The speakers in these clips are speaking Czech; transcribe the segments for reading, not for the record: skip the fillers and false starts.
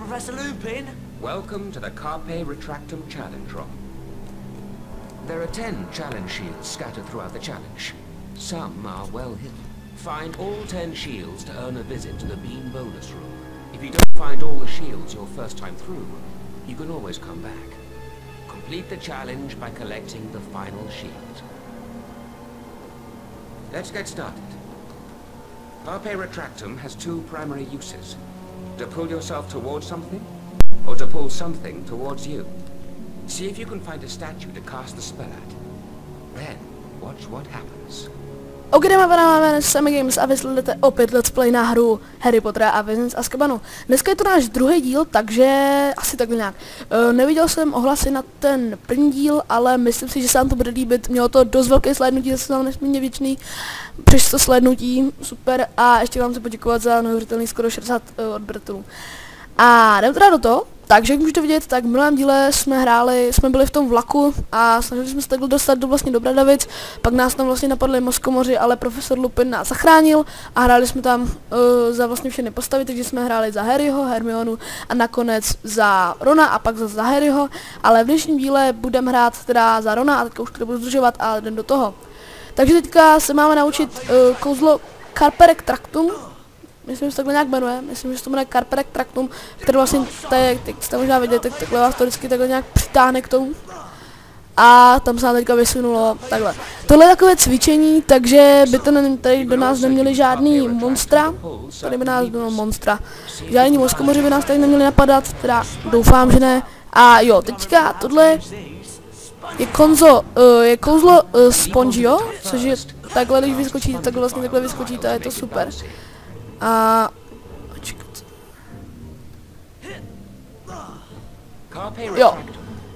Professor Lupin. Welcome to the Carpe Retractum Challenge Room. There are 10 challenge shields scattered throughout the challenge. Some are well hidden. Find all 10 shields to earn a visit to the Bean bonus room. If you don't find all the shields your first time through, you can always come back. Complete the challenge by collecting the final shield. Let's get started. Carpe Retractum has 2 primary uses. To pull yourself towards something, or to pull something towards you. See if you can find a statue to cast the spell at. Then, watch what happens. Ok, máme Semi Games a vy sledujete opět let's play na hru Harry Pottera a Vězeň z Azkabanu. Dneska je to náš druhý díl, takže asi takhle nějak. Neviděl jsem ohlasy na ten první díl, ale myslím si, že se vám to bude líbit. Mělo to dost velké slednutí, zase jsem nesmírně vděčný. Přes to slednutí, super. A ještě vám chci poděkovat za neuvěřitelný skoro 60 odběratelů. A jdeme teda do toho. Takže jak můžete vidět, tak v minulém díle jsme byli v tom vlaku a snažili jsme se takhle dostat do vlastně do Bradavic, pak nás tam vlastně napadli Moskomoři, ale profesor Lupin nás zachránil a hráli jsme tam za vlastně všechny postavy, takže jsme hráli za Harryho, Hermionu a nakonec za Rona a pak za Harryho, ale v dnešním díle budeme hrát teda za Rona a teďka už to nebudu zdržovat a jdem do toho. Takže teďka se máme naučit kouzlo Carpe Retractum. Myslím, že se takhle nějak jmenuje, myslím, že se to jmenuje Carpe Retractum, který vlastně, teď jste možná vidět, tak takhle vás to vždycky takhle nějak přitáhne k tomu. A tam se nám teďka vysunulo takhle. Tohle je takové cvičení, takže by to tady do nás neměli žádný monstra, tady by nás bylo monstra. Žádní moskomoři by nás tady neměli napadat, teda doufám, že ne. A jo, teďka tohle je kouzlo Spongio, což je takhle, když vyskočíte, tak vlastně takhle vyskočíte a je to super. A jo,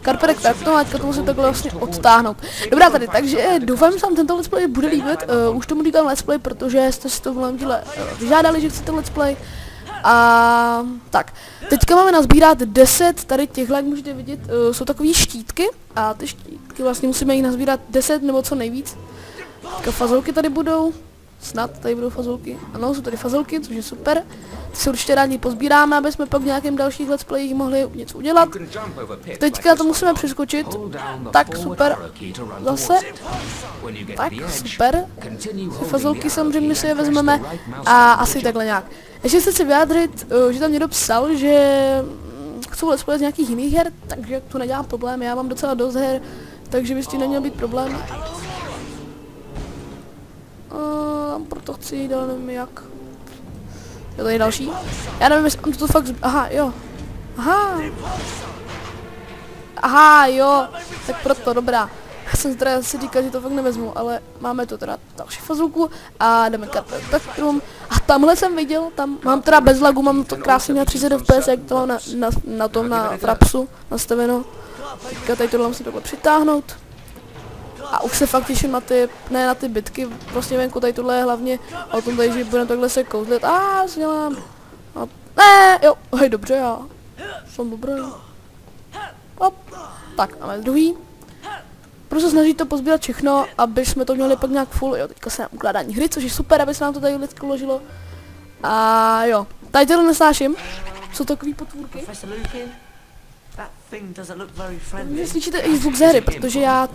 Carpe Retractum, a teďka to musím takhle vlastně odtáhnout. Dobrá tady, takže doufám, že se vám tento let's play bude líbit, už tomu říkám let's play, protože jste si to v minulém díle vyžádali, že chcete let's play. A tak, teďka máme nazbírat 10 tady těchhle, jak můžete vidět, jsou takové štítky a ty štítky vlastně musíme jich nazbírat 10 nebo co nejvíc. Teďka fazolky tady budou. Snad tady budou fazolky. Ano, jsou tady fazolky, což je super. Ty se určitě rádi pozbíráme, aby jsme pak v nějakém dalších let's playích mohli něco udělat. Teďka to musíme přeskočit. Tak, super. Zase. Tak, super. Ty fazolky samozřejmě si je vezmeme a asi takhle nějak. Ještě chci si vyjádřit, že tam někdo psal, že chcou let's play z nějakých jiných her, takže to nedělám problém. Já mám docela dost her, takže by s tím neměl být problém. Proto chci jít, ale nevím jak. Je tady další? Já nevím, jestli on to fakt... Aha, jo. Aha, jo. Tak proto, dobrá. Já jsem teda si říkal, že to fakt nevezmu, ale máme to teda další fazulku a jdeme Carpe Retractum. A tamhle jsem viděl, tam mám teda bez lagu, mám to krásně na 30 fps, jak to mám na Frapsu nastaveno. Teďka tady tohle musím takhle přitáhnout. A už se fakt těším na ty, ne na ty bitky, prostě venku, tady tohle je hlavně o tom tady, že budeme takhle se kouzlit. Sdělám. Ne, jo, hej, dobře, já jsem dobrý. Hop. Tak, máme druhý. Prostě snaží to pozbírat všechno, aby jsme to měli pak nějak full, jo, teďka se nám ukládání hry, což je super, aby se nám to tady vždycky uložilo. A jo, tady tohle nesnáším, jsou takový potvůrky. Že slyšíte i zvuk ze hry, protože já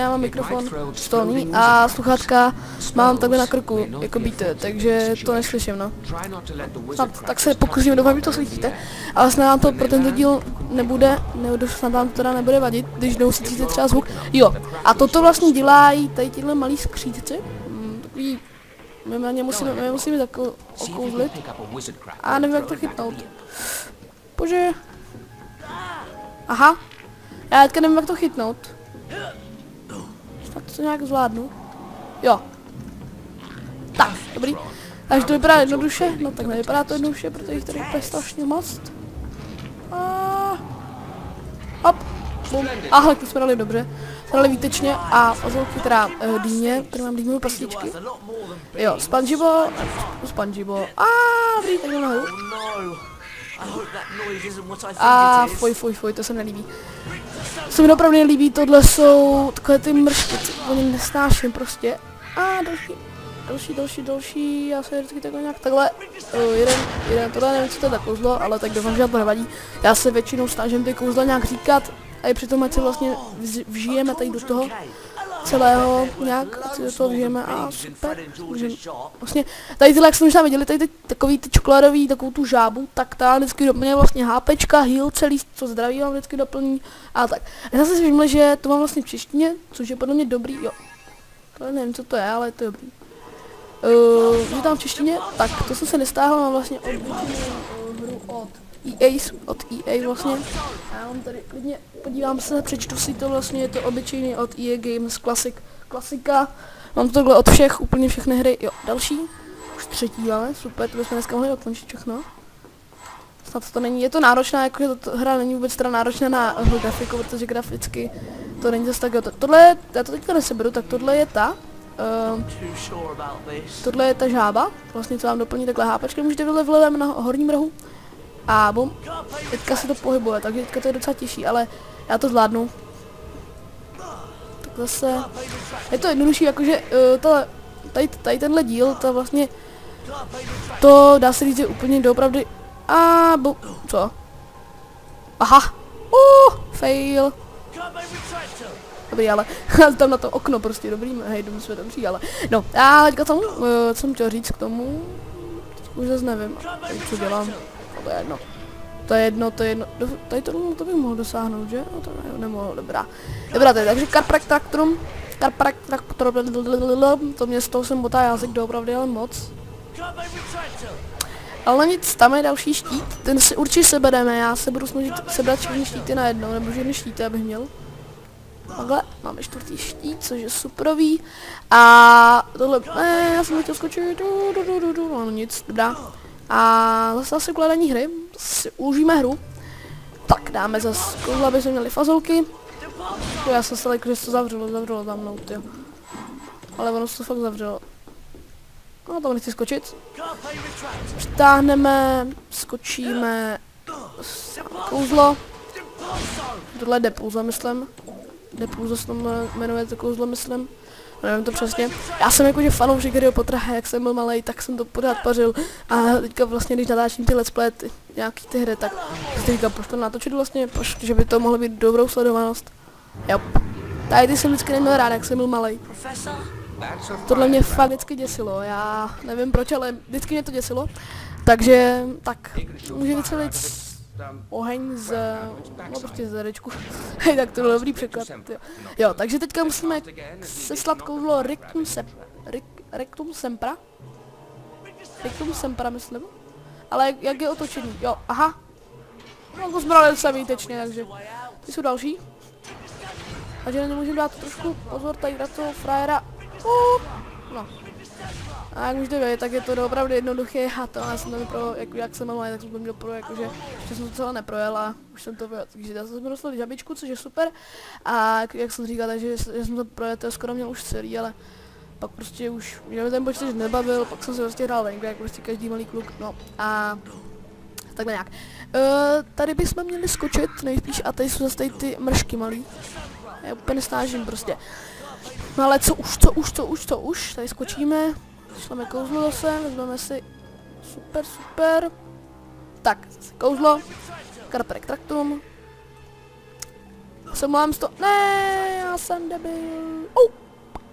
mám mikrofon stolný a sluchátka mám takhle na krku, jako víte, takže to neslyším, no. Tak se pokusím, doufám, že to slyšíte, ale snad vám to pro tento díl snad vám to teda nebude vadit, když neuslyšíte třeba zvuk. Jo, a toto vlastně dělají tady tyhle malý skřídci, takový, my musíme tak okouzlit, a nevím, jak to chytnout. Bože. Aha, já teďka nevím, jak to chytnout. Tak to nějak zvládnu. Jo. Tak, dobrý. Takže to vypadá jednoduše, no tak nevypadá to jednoduše, protože jich tady je strašně moc. Hop, bum. Aha, to jsme dali dobře. Jsme dali výtečně a fazolky teda dýně, tady mám dýňové pastičky. Jo, Spongibo. Dobrý, tak jdeme nahoru. A fuj, to se nelíbí. Co mi opravdu nelíbí, tohle jsou takové ty mršky, oni nesnáším prostě. A další. další, já se vždycky takhle, jeden, tohle nevím, co to je za kouzlo, ale tak doufám, že to nevadí. Já se většinou snažím ty kouzla nějak říkat, a i přitom, ať se vlastně vžijeme tady do toho celého nějak, ať se do toho vžijeme a super. Vlastně, tady tyhle, jak jste možná viděli, tady takový ty čokoládový, takovou tu žábu, tak ta vždycky doplňuje vlastně HPčka, heal celý, co zdraví vám vždycky doplní a tak. Já jsem si všiml, že to mám vlastně v češtině, což je podle mě dobrý, jo. To nevím, co to je, ale je to dobrý. Že tam v češtině, tak to jsem se nestáhl, mám vlastně hru od EA vlastně. A já mám tady klidně, podívám se, přečtu si to vlastně, je to obyčejný od EA Games klasika. Mám to takhle od všech, úplně všechny hry, jo, další. Už třetí máme, super, to bychom dneska mohli dokončit všechno. Snad to není, je to náročná, jakože hra není vůbec teda náročná na grafiku, protože graficky to není zase tak, tohle, já to teďka neseberu, tak tohle je ta. Tohle je ta žába, vlastně co vám doplní takhle hápečky, můžete vylet vlevem na horním rohu. A bum, teďka se to pohybuje, takže teďka to je docela těžší, ale já to zvládnu. Tak zase, je to jednodušší, jakože tady tenhle díl, to vlastně, to dá se říct, že úplně doopravdy, a bum, co? Aha, fail. Dobrý, ale tam na to okno prostě dobrý, hej, domů jsme dobří, ale no, a teďka tomu, co jsem chtěl říct k tomu, už zase nevím, co dělám, to je jedno. To je jedno, tady to bych mohl dosáhnout, že? No to nemohl, dobrá, takže Carprack Tractorum, to mě z toho jsem botá jazyk doopravdy, ale moc. Ale nic, tam je další štít, ten si určitě sebereme, já se budu snažit sebrat všechny štíty najednou, nebo všechny štíty, abych měl. Takhle, máme čtvrtý štít, což je superový. A tohle, já jsem chtěl skočit, no nic, dobrá. A zase ukladání hry, si uložíme hru. Tak, dáme zase kouzla, aby jsme měli fazolky. Já jsem se like, že se to zavřelo za mnou, tyjo. Ale ono se to fakt zavřelo. No, tam nechci skočit. Přitáhneme, skočíme, kouzlo. Tohle je depulza, myslím. Depulza se to jmenuje to kouzlo, myslím. Nevím to přesně. Já jsem jakože fanoušek Harryho Pottera, jak jsem byl malej, tak jsem to pořád pařil. A teďka vlastně, když natáčím ty let's play, nějaký ty hry, tak si říkám, proč to natočit vlastně, že by to mohlo být dobrou sledovanost. Jo. Tady ty jsem vždycky neměl rád, jak jsem byl malej. Tohle mě fakt vždycky děsilo, já nevím proč, ale vždycky mě to děsilo. Takže, tak, může vycelit oheň z, no prostě z zadečku. Hej, tak to byl dobrý překlad. Jo, takže teďka musíme seslat kouzlo Rectum Sempra, myslím. Ale jak je otočený, jo, aha. No to zbrali se výtečně, takže ty jsou další. Takže nemůžeme dát trošku pozor tady na toho frajera. No. A jak můžete vědět, tak je to opravdu jednoduché a to já jsem to pro, jak jsem malý, tak jsem to měl pro, jakože ještě jsem to celé neprojel a už jsem to vyjel, takže já jsem dostal žabičku, což je super a jak jsem říkal, takže jsem to projel, to skoro měl už celý, ale pak prostě už, mě ten počítač nebavil, pak jsem se prostě hrál venku, jak prostě každý malý kluk, no a takhle nějak. Tady bychom měli skočit nejspíš a tady jsou zase tady ty mršky malý, já úplně nesnážím prostě. No ale co už, tady skočíme, šleme kouzlo zase, vezmeme si, super, tak, kouzlo, Carprack Tractorum, se mluvám to, ne, já jsem debil,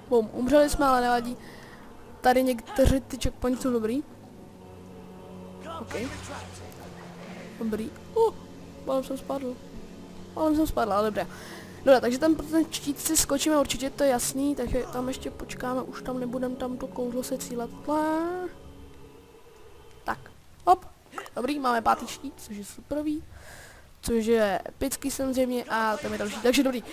bum, umřeli jsme, ale nevadí, tady někteří ty checkpointy jsou dobrý, ok, dobrý, malem jsem spadl, ale dobré. Dobré, takže tam pro ten štít si skočíme určitě, to je jasný, takže tam ještě počkáme, už tam nebudeme tam to kouzlo se cílet. Tak, hop, dobrý, máme pátý štít, což je superový, což je epický samozřejmě a tam je další, takže dobrý.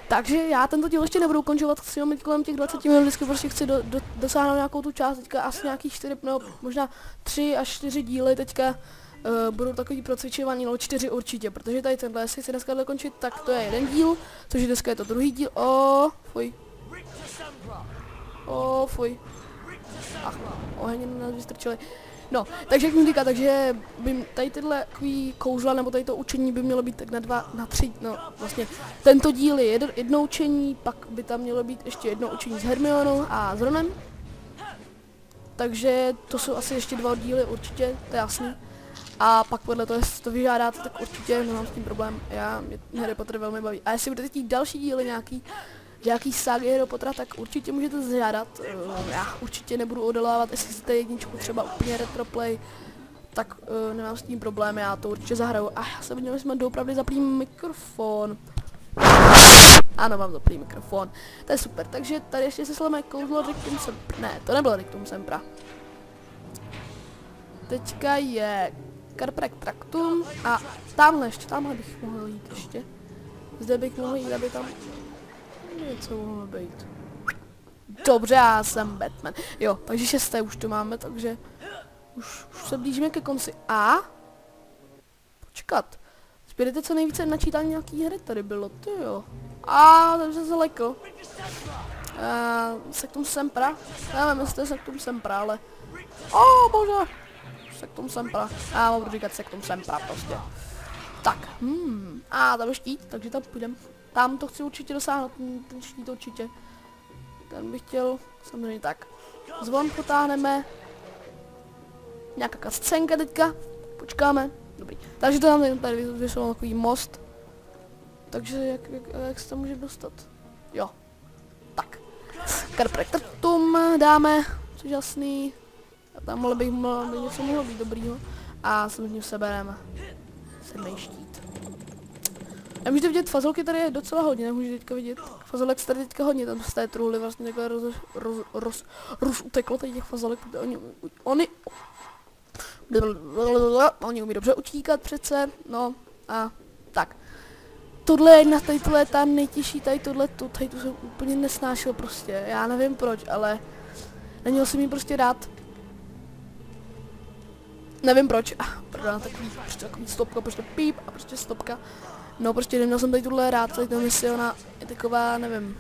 Takže já tento díl ještě nebudu ukončovat, chci mít kolem těch 20 minut, vždycky prostě chci dosáhnout nějakou tu část, teďka asi nějakých 4, no možná 3 až 4 díly teďka. Budou takový procvičování, no 4 určitě, protože tady tenhle, jestli chci dneska dokončit, tak to je jeden díl, což je dneska je to druhý díl, fuj. Ach, oheň nás vystrčili. No, takže jak mi říká, takže by tady tyhle takový kouzla, nebo tady to učení by mělo být tak na 2, na 3, no vlastně tento díl je jedno učení, pak by tam mělo být ještě jedno učení s Hermionou a s Ronem. takže to jsou asi ještě 2 oddíly určitě, to je jasný. A pak podle toho, jestli to vyžádáte, tak určitě nemám s tím problém. Mě Harry Potter velmi baví. A jestli budete chtít další díly nějaký ságy Harry Pottera, tak určitě můžete zažádat. Já určitě nebudu odolávat, jestli chcete jedničku třeba úplně retroplay, tak nemám s tím problém, já to určitě zahraju. A já se měl, že jsme doopravdy zaplý mikrofon. Ano, mám zaplý mikrofon. To je super, takže tady ještě se sláme kouzlo Rictum Sempra. Ne, to nebylo Rictum Sempra. Teďka je Carpe Tractum a tamhle bych mohl jít ještě. Zde bych mohl jít, aby tam něco mohlo být. Dobře, já jsem Batman. Jo, takže 6. už to máme, takže už se blížíme ke konci. A počkat. Zběrete co nejvíce načítání nějaký hry tady bylo, ty jo. A takže se lekl. Sectum Sempra. Já nevím, jestli to je Sectum Sempra, ale... bože. Sectum Sempra. Já mám říkat Sectum Sempra prostě. Tak, a tam je štít, takže tam půjdem. Tam to chci určitě dosáhnout, ten štít určitě. Ten bych chtěl, samozřejmě tak. Zvon potáhneme. Nějaká scénka teďka. Počkáme. Dobrý. Takže to tam tady vyšel takový most. Takže jak se tam může dostat? Jo. Tak. Carpe Tractum dáme, což je jasný. A tamhle by něco mohlo být dobrýho. A samozřejmě sebereme 7. štít. A můžete vidět, fazolky tady je docela hodně, nemůžete teďka vidět. Fazolek tady teďka hodně, tam z té truhly vlastně takhle roz uteklo tady těch fazolek, oni umí dobře utíkat přece, no a tak. Tohle je jedna, tady tohle je ta nejtěžší, tady to jsem úplně nesnášel prostě, já nevím proč, ale neměl jsem jí prostě rád. Nevím proč, pardon, takový stopka, prostě píp a prostě stopka. No prostě neměl jsem tady tuhle rád, tady ta misi, ona je taková, nevím.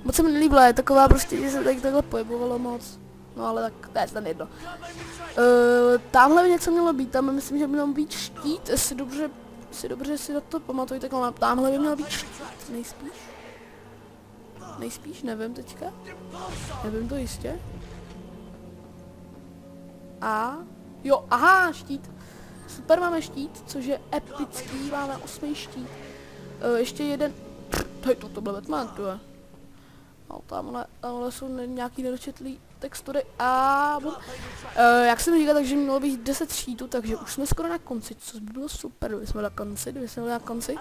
Moc se mi nelíbila, je taková prostě, že se tady takhle pohybovalo moc. No ale tak, to je ten jedno. Tamhle by něco mělo být, tam myslím, že by měl být štít, jestli dobře si na to pamatuju, tak tamhle by měl být štít, nejspíš, nevím teďka. Nevím to jistě. A jo, aha, štít. Super, máme štít, což je epický, máme 8. štít. Ještě jeden, to byl Batman, tu je. No, tamhle jsou nějaký nedočetlý textury a jak jsem říkal, takže mělo být 10 štítů, takže už jsme skoro na konci, což by bylo super, kdyby jsme byli na konci.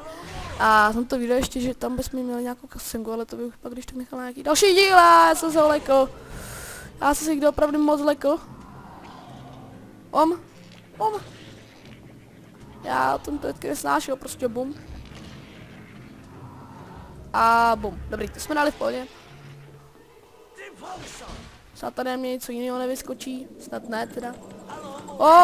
A jsem to viděl ještě, že tam bychom měli nějakou kasenku, ale to bych pak když tak nechal nějaký další díl, já jsem se lekl. Já jsem si kde opravdu moc lekl. Já jsem to vždycky nesnášel, prostě bum. A bum, dobrý, to jsme dali v pohodě. Snad tady mě něco jiného nevyskočí, snad ne teda.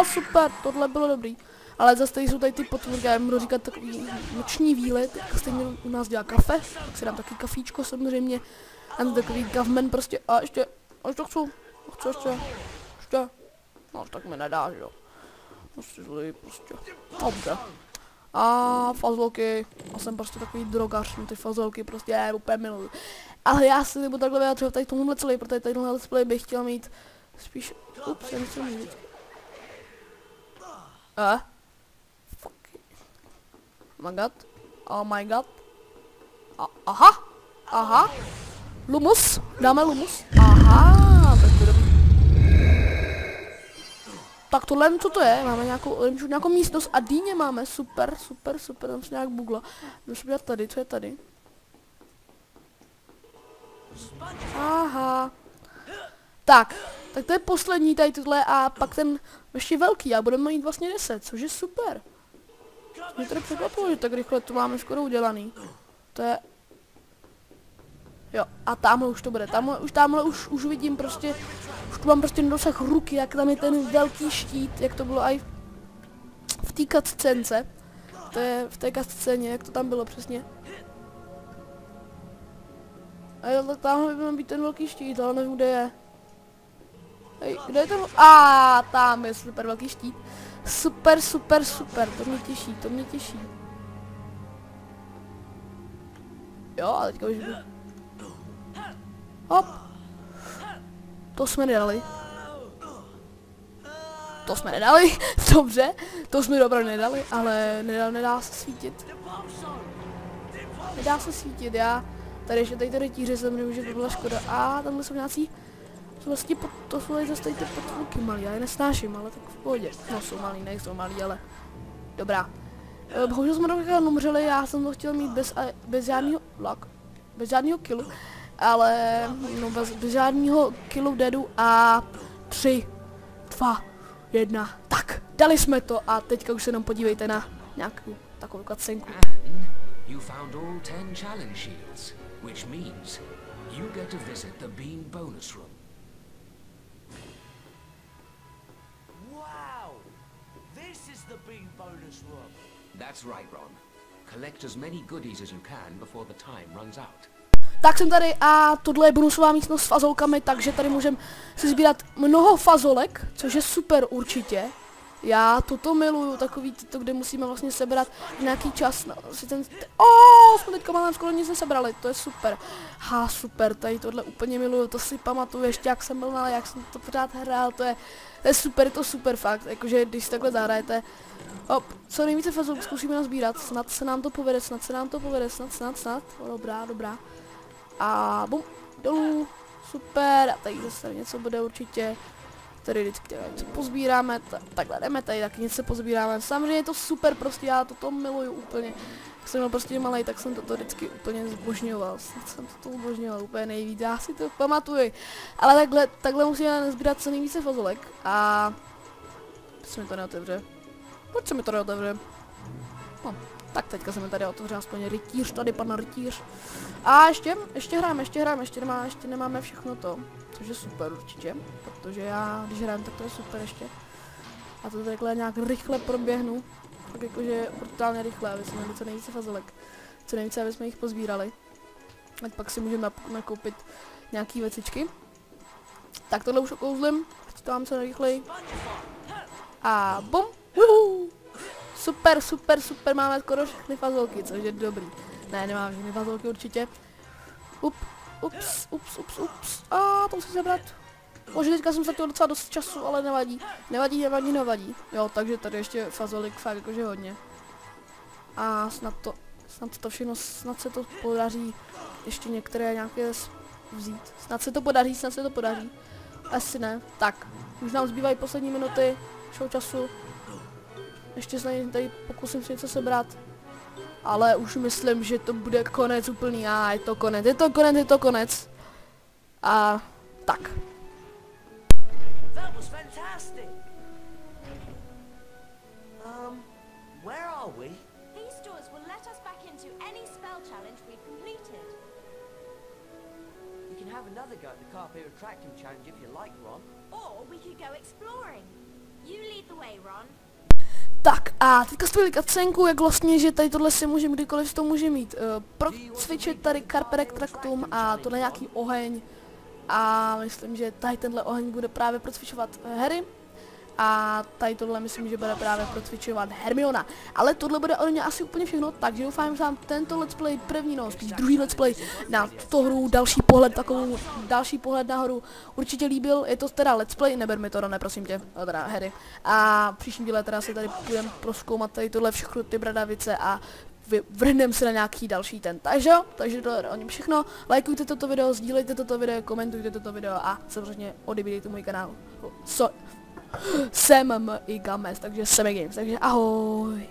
Super, tohle bylo dobrý. Ale zase tady jsou tady ty potvůrky, já budu říkat takový noční výlet, jak stejně u nás dělá kafe, tak si dám taky kafíčko samozřejmě. Dám takový government prostě, a ještě chci ještě. No tak mi nedá, že jo. Prostě, dobře. A fazolky, já jsem prostě takový drogař, no ty fazolky prostě úplně miluju. Ale já si nebudu takhle vyjádřovat tady tomuhle celý, protože tady tohle let's play bych chtěl mít spíš, já nechci mít. Fuck. Oh my god. Aha. Lumus, dáme Lumus. Aha, tak to dobrý. Tak tohle, co to je? Máme nějakou místnost a dýně máme, super, tam se nějak bugla. Jdu se tady, co je tady? Aha. Tak to je poslední tady tohle a pak ten ještě velký a budeme mít vlastně 10, což je super. Mě tady překvapilo, že tak rychle to máme skoro udělaný. To je... Jo, a tamhle už to bude, tamhle už vidím prostě, už tu mám prostě na dosah ruky, jak tam je ten velký štít, jak to bylo i v té cutscénce. To je v té cutscéně, jak to tam bylo přesně. A jo, tak tamhle by měl být ten velký štít, ale nevím, kde je. Hej, kde je ten... tam je super velký štít. Super, to mě těší. Jo, a teďka už jdu. Hop. To jsme nedali. To jsme nedali, dobře. To jsme opravdu nedali, ale nedá se svítit. Nedá se svítit, já. Tady ještě tady ty rytíře jsem nemůžu, že to byla škoda. A tamhle jsou nějací, vlastně to jsou zase tady ty potvuky malý, já je nesnáším, ale tak v pohodě. No jsou malý, nejsou malý, ale dobrá. Bohužel jsme dokonce umřeli, já jsem to chtěl mít bez žádného lag, bez žádného killu, ale no bez žádného killu deadu a 3, 2, 1, tak, dali jsme to a teďka už se jenom podívejte na nějakou takovou cutscenku. You found all 10 challenge shields, which means you get to visit the Bean bonus room. Wow! This is the Bean bonus room. That's right, Ron. Collect as many goodies as you can before the time runs out. Tak jsem tady a tohle je bonusová místnost s fazolkami, takže tady můžeme si sbírat mnoho fazolek, což je super určitě. Já toto miluju, takový to, kde musíme vlastně sebrat nějaký čas. No, jsme teďka máme skoro nic nesebrali, to je super. Super, tady tohle úplně miluju, to si pamatuju ještě, jak jsem byl malý, jak jsem to pořád hrál, to je super fakt, jakože když si takhle zahrajete. Co nejvíce fazolek zkusíme nazbírat, snad se nám to povede, snad. Dobrá. A bum, dolů, super, a tady zase něco bude určitě. Tady vždycky něco pozbíráme, takhle jdeme, tady taky něco pozbíráme. Samozřejmě je to super, prostě já toto miluju úplně. Jak jsem byl prostě malej, tak jsem toto vždycky úplně zbožňoval. Jsem to zbožňoval úplně nejvíc, já si to pamatuju. Ale takhle musíme sbírat co nejvíce fazolek a... Proč se mi to neotevře? No, tak teďka se mi tady otevře aspoň rytíř, tady pan rytíř. A ještě hrajeme, ještě nemáme všechno to. Což je super určitě, protože já, když hraju, tak to je super ještě. A to takhle nějak rychle proběhnu. Tak jakože brutálně rychle, aby jsme měli co nejvíce fazolek. Co nejvíce, aby jsme jich pozbírali. Ať pak si můžeme nakoupit nějaký věcičky. Tak tohle už okouzlím, ať to mám co nejrychleji. A bum! Super, máme skoro všechny fazolky, což je dobrý. Ne, nemám všechny fazolky určitě. Ups. A to musím zabrat. Možná teďka jsem zatil docela dost času, ale nevadí. Jo, takže tady ještě fazolik fakt jakože hodně. A snad to všechno, snad se to podaří ještě některé vzít. Snad se to podaří. Asi ne. Tak, už nám zbývají poslední minuty, času. Ještě se tady pokusím si něco sebrat. Ale už myslím, že to bude konec úplný. A je to konec. A tak. That was fantastic. Where are we? These doors will let us back into any spell challenge we've completed. You can have another go at the Carpe Retractum challenge if you like, Ron. Or we could go exploring. You lead the way, Ron. Tak a teďka jste viděli cutscenku, jak vlastně, že tady tohle si můžeme kdykoliv to může mít. Procvičit tady Carpe Retractum a tohle nějaký oheň. A myslím, že tady tenhle oheň bude právě procvičovat Harry. A tady tohle myslím, že bude právě procvičovat Hermiona. Ale tohle bude ode mě asi úplně všechno, takže doufám, že vám tento let's play spíš druhý let's play na tuto hru, další pohled na hru určitě líbil. Je to teda let's play, neber mi to, ne, prosím tě, teda Harry. A příštím díle teda si tady budeme prozkoumat tady tohle všechno ty bradavice a vrhneme se na nějaký další ten. Takže jo, takže to je o něm všechno. Lajkujte toto video, sdílejte toto video, komentujte toto video a samozřejmě odebírejte můj kanál. Jsem i Games, takže Semi Games, takže ahoj.